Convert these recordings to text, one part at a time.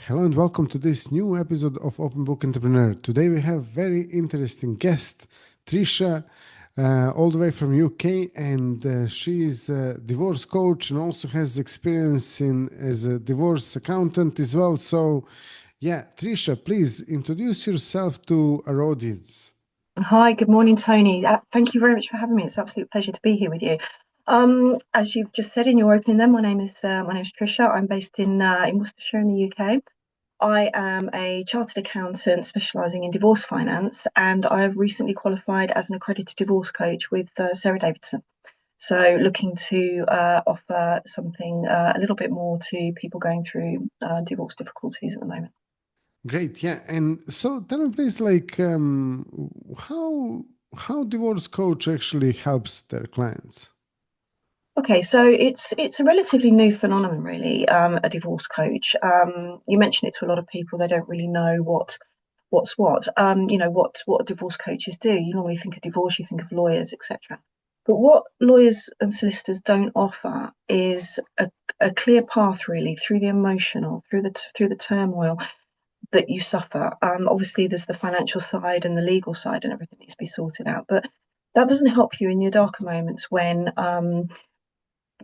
Hello and welcome to this new episode of Open Book Entrepreneur. Today we have very interesting guest, Trisha, all the way from UK, and she is a divorce coach and also has experience as a divorce accountant as well. So, yeah, Trisha, please introduce yourself to our audience. Hi, good morning, Tony. Thank you very much for having me. It's an absolute pleasure to be here with you. As you've just said in your opening, then my name is Trisha. I'm based in Worcestershire in the UK. I am a chartered accountant specialising in divorce finance, and I've recently qualified as an accredited divorce coach with Sarah Davidson. So, looking to offer something a little bit more to people going through divorce difficulties at the moment. Great, yeah. And so tell me please, how divorce coach actually helps their clients. Okay, so it's a relatively new phenomenon, really. A divorce coach. You mentioned it to a lot of people; they don't really know what's what. What divorce coaches do. You normally think of divorce, you think of lawyers, etc. But what lawyers and solicitors don't offer is a clear path, really, through the emotional, through the turmoil that you suffer. Obviously, there's the financial side and the legal side, and everything needs to be sorted out, but that doesn't help you in your darker moments when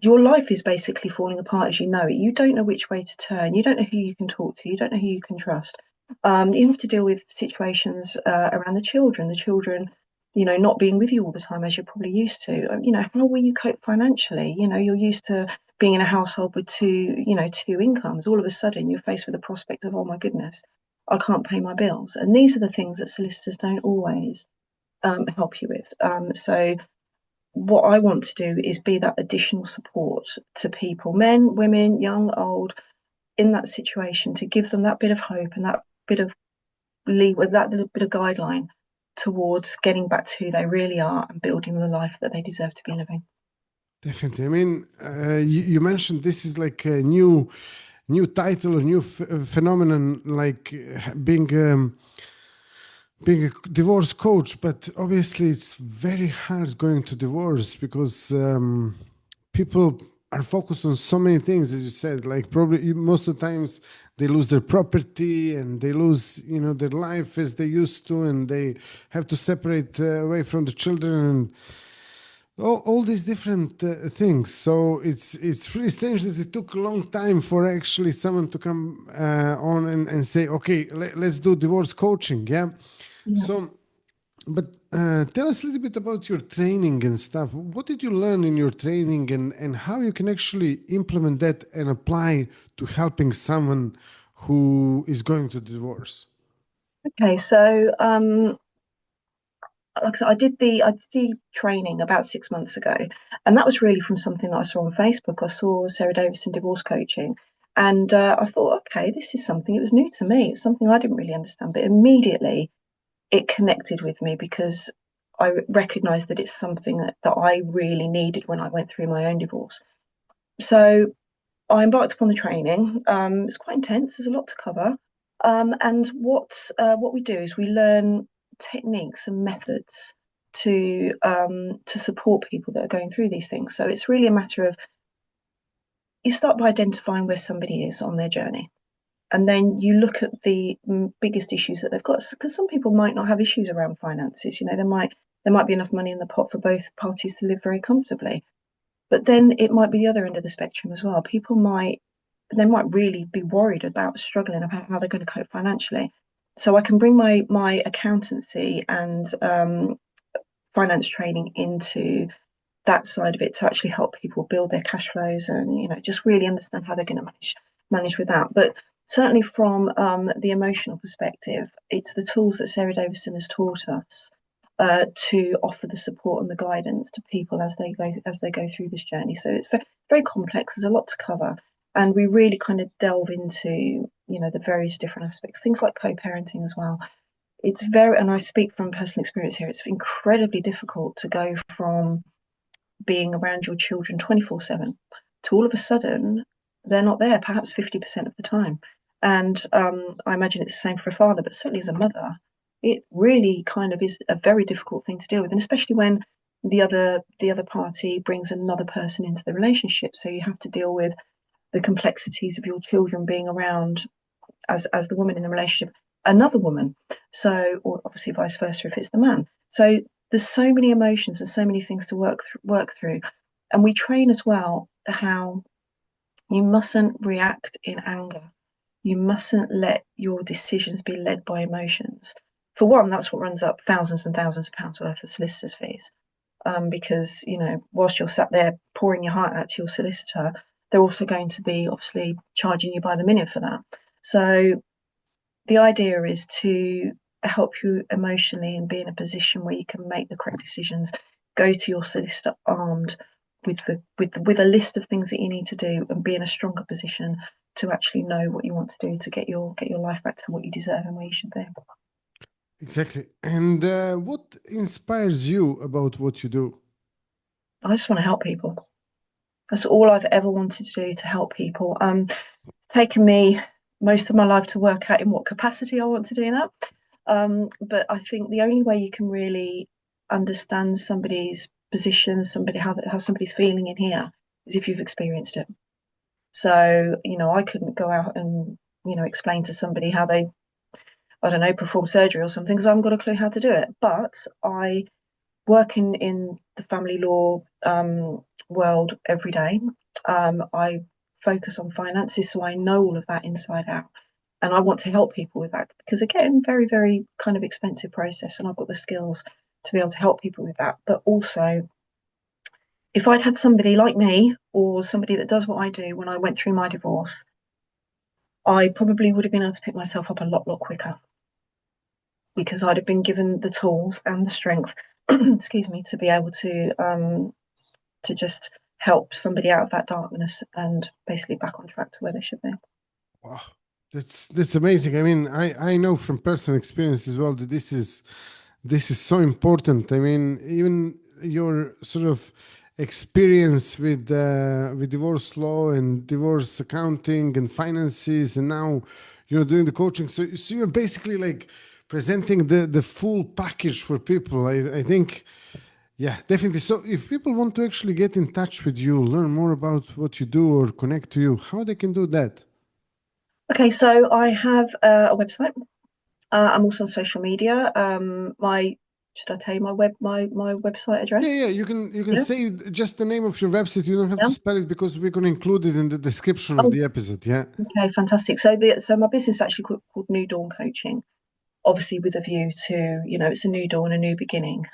your life is basically falling apart as you know it. You don't know which way to turn. You don't know who you can talk to. You don't know who you can trust. You have to deal with situations around the children, not being with you all the time as you're probably used to. How will you cope financially? You're used to being in a household with two incomes. All of a sudden, you're faced with the prospect of, oh my goodness, I can't pay my bills. And these are the things that solicitors don't always help you with. So what I want to do is be that additional support to people, men, women, young, old, in that situation, to give them that bit of hope and that bit of leeway, that little bit of guideline towards getting back to who they really are and building the life that they deserve to be living. Definitely. I mean, you mentioned this is like a new title or new phenomenon, like being a divorce coach. But obviously, it's very hard going to divorce because people are focused on so many things, as you said. Like probably most of the times they lose their property and they lose, their life as they used to, and they have to separate away from the children and all these different things. So it's really strange that it took a long time for actually someone to come on and say, okay, let's do divorce coaching. Yeah. Yeah. So, but tell us a little bit about your training and stuff. What did you learn in your training, and how you can actually implement that and apply to helping someone who is going to divorce? Okay, so like I said, I did the training about 6 months ago, and that was really from something that I saw on Facebook. I saw Sarah Davidson divorce coaching, and I thought, okay, this is something. It was new to me. It's something I didn't really understand, but immediately it connected with me because I recognized that it's something that I really needed when I went through my own divorce. So I embarked upon the training. It's quite intense. There's a lot to cover. And what we do is we learn techniques and methods to support people that are going through these things. So it's really a matter of you start by identifying where somebody is on their journey, and then you look at the biggest issues that they've got. Because some people might not have issues around finances. There might be enough money in the pot for both parties to live very comfortably. But then it might be the other end of the spectrum as well. They might really be worried about struggling about how they're going to cope financially. So I can bring my accountancy and finance training into that side of it to actually help people build their cash flows and just really understand how they're going to manage with that. But certainly from the emotional perspective, it's the tools that Sarah Davison has taught us to offer the support and the guidance to people as they go through this journey. So it's very, very complex. There's a lot to cover, and we really kind of delve into the various different aspects, things like co-parenting as well. And I speak from personal experience here. It's incredibly difficult to go from being around your children 24/7 to all of a sudden they're not there, perhaps 50% of the time. And I imagine it's the same for a father, but certainly as a mother, it really kind of is a very difficult thing to deal with, and especially when the other party brings another person into the relationship. So you have to deal with the complexities of your children being around as the woman in the relationship another woman. So, or obviously vice versa if it's the man. So there's so many emotions and so many things to work through, and we train as well how you mustn't react in anger. You mustn't let your decisions be led by emotions. For one, that's what runs up thousands and thousands of pounds worth of solicitors' fees. Because, whilst you're sat there pouring your heart out to your solicitor, they're also going to be obviously charging you by the minute for that. So the idea is to help you emotionally and be in a position where you can make the correct decisions. Go to your solicitor armed with a list of things that you need to do, and be in a stronger position to actually know what you want to do to get your life back to what you deserve and where you should be. Exactly. And what inspires you about what you do? I just want to help people. That's all I've ever wanted to do, to help people. Taken me most of my life to work out in what capacity I want to do that. But I think the only way you can really understand somebody's position, how somebody's feeling in here, is if you've experienced it. So, I couldn't go out and, explain to somebody how they, I don't know, perform surgery or something, because I haven't got a clue how to do it. But I work in the family law world every day. I focus on finances, so I know all of that inside out. And I want to help people with that because, again, very, very kind of expensive process. And I've got the skills to be able to help people with that. But also, if I'd had somebody like me or somebody that does what I do when I went through my divorce, I probably would have been able to pick myself up a lot quicker, because I'd have been given the tools and the strength, excuse me, to be able to just help somebody out of that darkness and basically back on track to where they should be. Wow, that's amazing. I mean, I know from personal experience as well that this is so important. I mean, even your sort of experience with divorce law and divorce accounting and finances, and now doing the coaching. So you're basically like presenting the full package for people. I think. Yeah, definitely. So if people want to actually get in touch with you, learn more about what you do or connect to you, how they can do that? Okay, so I have a website. I'm also on social media. My Should I tell you my website Yeah, address? yeah. You can Yeah, say just the name of your website. You don't have to yeah. spell it because we're going to include it in the description of Oh, the episode. Yeah. okay, fantastic. So my business is actually called New Dawn Coaching, obviously with a view to, it's a new dawn, a new beginning.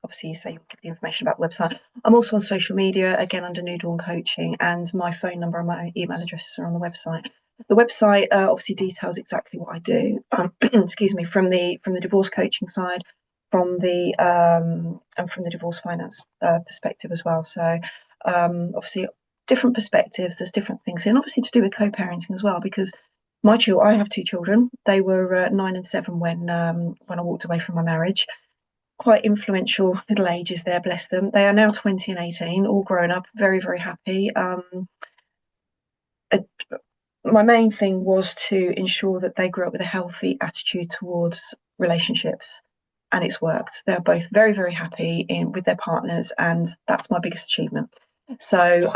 Obviously you say you'll give the information about the website. I'm also on social media, again under New Dawn Coaching, and my phone number and my email addresses are on the website. The website obviously details exactly what I do. Excuse me, from the divorce coaching side, and from the divorce finance perspective as well. So obviously different perspectives. There's different things, and obviously to do with co-parenting as well, because I have two children. They were 9 and 7 when I walked away from my marriage. Quite influential little ages there, bless them. They are now 20 and 18, all grown up, very, very happy. Uh, my main thing was to ensure that they grew up with a healthy attitude towards relationships, and it's worked. They're both very, very happy with their partners, and that's my biggest achievement. So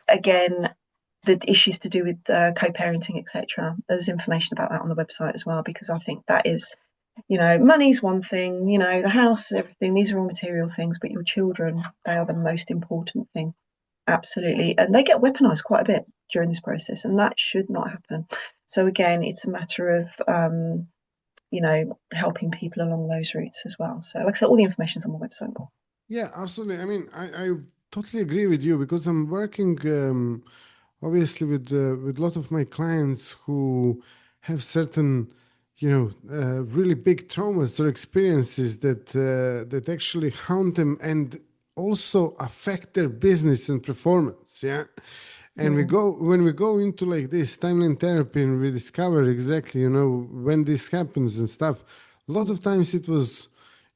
again, the issues to do with co-parenting, etc. There's information about that on the website as well, because I think that is, money's one thing, the house, everything. These are all material things, but your children, they are the most important thing. Absolutely, and they get weaponized quite a bit during this process, and that should not happen. So again, it's a matter of helping people along those routes as well. So, like I said, all the information's on the website. Yeah, absolutely. I mean, I totally agree with you because I'm working obviously with a lot of my clients who have certain really big traumas or experiences that actually haunt them and also affect their business and performance. Yeah. And Mm, when we go into like this timeline therapy and we discover exactly when this happens and stuff. A lot of times it was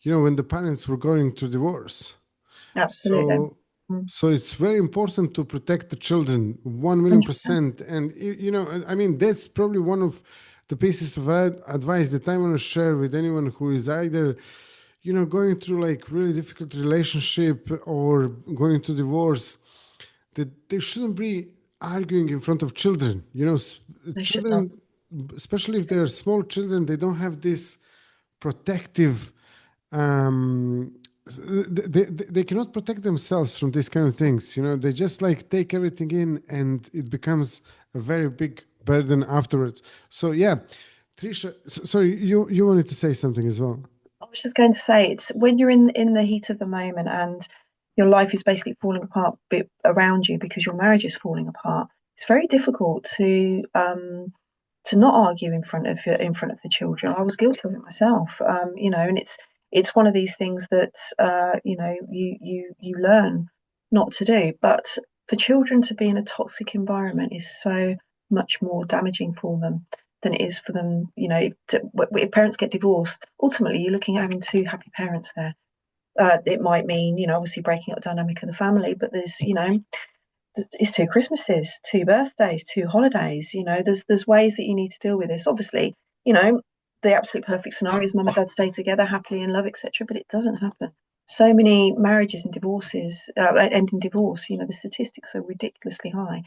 when the parents were going through divorce. absolutely. So Mm, so it's very important to protect the children 1 million 100%. percent. And I mean, that's probably one of the pieces of advice that I want to share with anyone who is either going through like really difficult relationship or going to divorce, that there shouldn't be arguing in front of children. They should not. Children, especially if they're small children, they don't have this protective. Um, they cannot protect themselves from these kind of things. They just like take everything in, and it becomes a very big burden afterwards. So yeah, Trisha, sorry, you wanted to say something as well. I was just going to say, it's when you're in the heat of the moment and your life is basically falling apart around you because your marriage is falling apart. It's very difficult to not argue in front of the children. I was guilty of it myself, and it's one of these things that you learn not to do. But for children to be in a toxic environment is so much more damaging for them than it is for them. If parents get divorced, ultimately you're looking at having two happy parents there. It might mean, obviously breaking up the dynamic of the family, but it's two Christmases, two birthdays, two holidays. There's ways that you need to deal with this. Obviously, the absolute perfect scenario is mum and dad stay together happily in love, etc. But it doesn't happen. So many marriages and divorces end in divorce. The statistics are ridiculously high.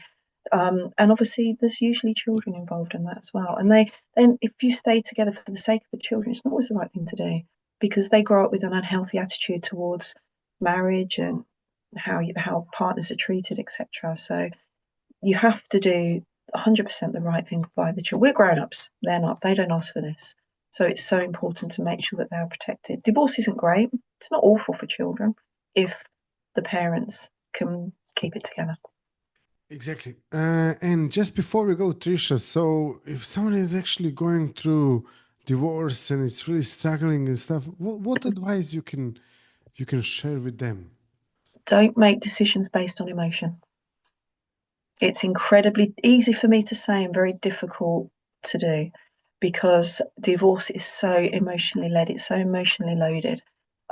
And obviously, there's usually children involved in that as well. And then, if you stay together for the sake of the children, it's not always the right thing to do because they grow up with an unhealthy attitude towards marriage and how partners are treated, etc. So you have to do 100% the right thing by the children. We're grown-ups; they're not. They don't ask for this. So it's so important to make sure that they are protected. Divorce isn't great. It's not awful for children if the parents can keep it together. Exactly. And just before we go, Trisha, so if someone is actually going through divorce and it's really struggling and stuff, what advice you can share with them? Don't make decisions based on emotion. It's incredibly easy for me to say and very difficult to do because divorce is so emotionally led, it's so emotionally loaded.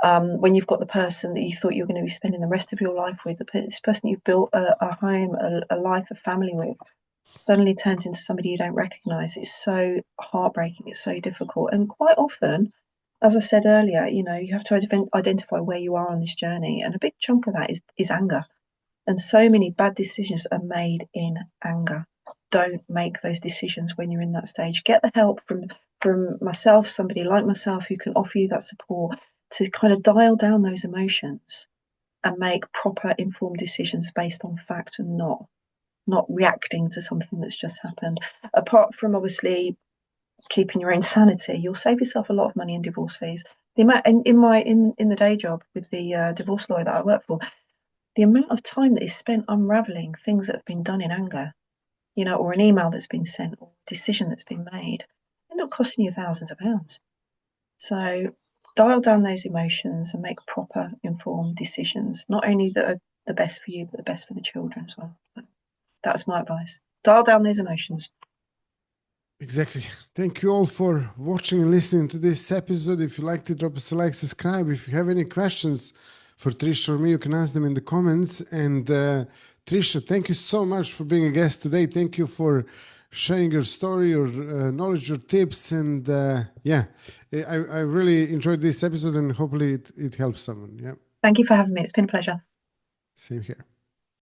When you've got the person that you thought you were going to be spending the rest of your life with, this person you've built a home, a life, a family with, suddenly turns into somebody you don't recognize. It's so heartbreaking, it's so difficult. And quite often, as I said earlier, you have to identify where you are on this journey. And a big chunk of that is anger. And so many bad decisions are made in anger. Don't make those decisions when you're in that stage. Get the help from myself, somebody like myself who can offer you that support to kind of dial down those emotions and make proper informed decisions based on fact and not reacting to something that's just happened. Apart from obviously keeping your own sanity, you'll save yourself a lot of money in divorce fees. The amount in the day job with the divorce lawyer that I work for, the amount of time that is spent unraveling things that have been done in anger, or an email that's been sent or a decision that's been made, end up costing you thousands of pounds. So dial down those emotions and make proper informed decisions, not only that are the best for you, but the best for the children as well. That's my advice. Dial down those emotions. Exactly. Thank you all for watching and listening to this episode. If you liked it, drop us a like, subscribe. If you have any questions for Trisha or me, you can ask them in the comments. And Trisha, thank you so much for being a guest today. Thank you for sharing your story, your knowledge, your tips. And yeah, I really enjoyed this episode and hopefully it helps someone. Yeah. Thank you for having me. It's been a pleasure. Same here.